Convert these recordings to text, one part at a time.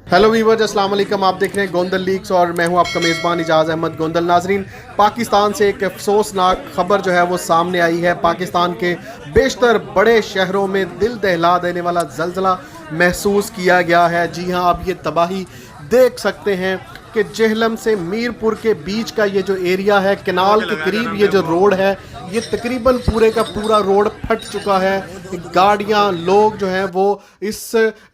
Hello viewers, अस्सलाम वालेकुम। आप देख रहे हैं गोंदल लीक्स और मैं हूं आपका मेज़बान इजाज़ अहमद गोंदल। नाजरीन, पाकिस्तान से एक अफसोसनाक खबर जो है वो सामने आई है। पाकिस्तान के बेशतर बड़े शहरों में दिल दहला देने वाला ज़लज़ला महसूस किया गया है। जी हां, आप ये तबाही देख सकते हैं कि जेहलम से मीरपुर के बीच का ये जो एरिया है, कैनाल के करीब ये जो रोड है, ये तकरीबन पूरे का पूरा रोड फट चुका है। गाड़ियां, लोग जो हैं वो इस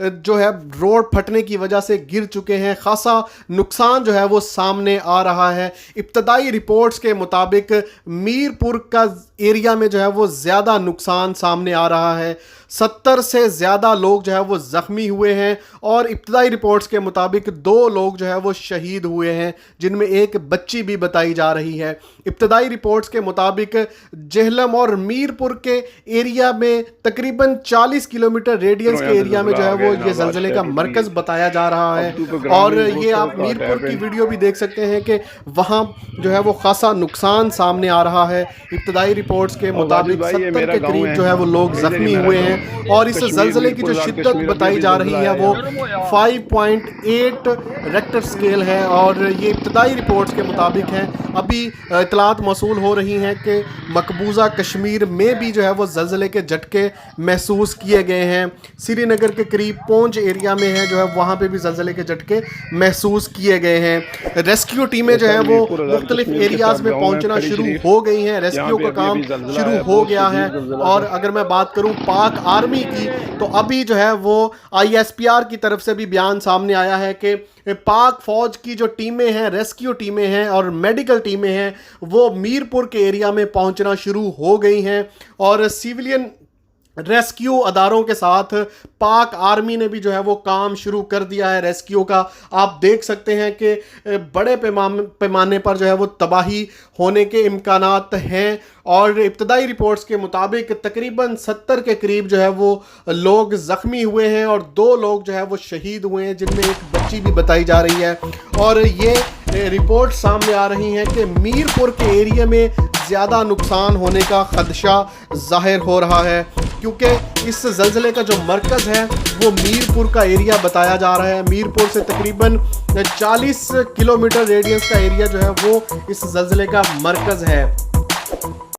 जो है रोड फटने की वजह से गिर चुके हैं। खासा नुकसान जो है वो सामने आ रहा है। इब्तदाई रिपोर्ट्स के मुताबिक मीरपुर का एरिया में जो है वो ज़्यादा नुकसान सामने आ रहा है। 70 से ज़्यादा लोग जो है वो ज़ख्मी हुए हैं और इब्तदाई रिपोर्ट्स के मुताबिक 2 लोग जो है वो शहीद हुए हैं, जिनमें एक बच्ची भी बताई जा रही है। इब्तदाई रिपोर्ट्स के मुताबिक जेहलम और मीरपुर के एरिया में तकरीबन 40 किलोमीटर रेडियस के एरिया में जो है वो ये ज़लज़ले का मरकज़ बताया जा रहा है। और ये आप मीरपुर की वीडियो भी देख सकते हैं कि वहाँ जो है वो खासा नुकसान सामने आ रहा है। इब्तदाई रिपोर्ट्स के मुताबिक 70 के करीब जो है वो लोग ज़ख्मी हुए हैं और इस ज़लज़ले की जो शिद्दत बताई जा रही है वो 5.8 रेक्टर स्केल है। और ये इब्तदाई रिपोर्ट्स के मुताबिक है। अभी इतलात मौसूल हो रही हैं कि मकबूजा कश्मीर में भी जो है वो ज़लज़ले के झटके महसूस किए गए हैं। श्रीनगर के करीब पोंच एरिया में है जो है वहाँ पे भी ज़लज़ले के झटके महसूस किए गए हैं। रेस्क्यू टीमें जो हैं वो मुख्तलिफ एरियाज़ में पहुँचना शुरू हो गई हैं। रेस्क्यू का काम शुरू हो गया है। और अगर मैं बात करूँ पाक आर्मी की, तो अभी जो है वो ISPR की तरफ से भी बयान सामने आया है कि पाक फौज की जो टीमें हैं, रेस्क्यू टीमें हैं और मेडिकल टीमें हैं, वो मीरपुर के एरिया में पहुंचना शुरू हो गई हैं। और सिविलियन रेस्क्यू अदारों के साथ पाक आर्मी ने भी जो है वो काम शुरू कर दिया है रेस्क्यू का। आप देख सकते हैं कि बड़े पैमाने पर जो है वो तबाही होने के इम्कानात हैं। और इब्तदाई रिपोर्ट्स के मुताबिक तकरीबन 70 के करीब जो है वो लोग ज़ख्मी हुए हैं और 2 लोग जो है वो शहीद हुए हैं, जिनमें एक बच्ची भी बताई जा रही है। और ये रिपोर्ट सामने आ रही हैं कि मीरपुर के एरिया में ज़्यादा नुकसान होने का खदशा ज़ाहिर हो रहा है, क्योंकि इस ज़लज़ले का जो मरकज़ है वो मीरपुर का एरिया बताया जा रहा है। मीरपुर से तकरीबन 40 किलोमीटर रेडियस का एरिया जो है वो इस ज़लज़ले का मरकज़ है।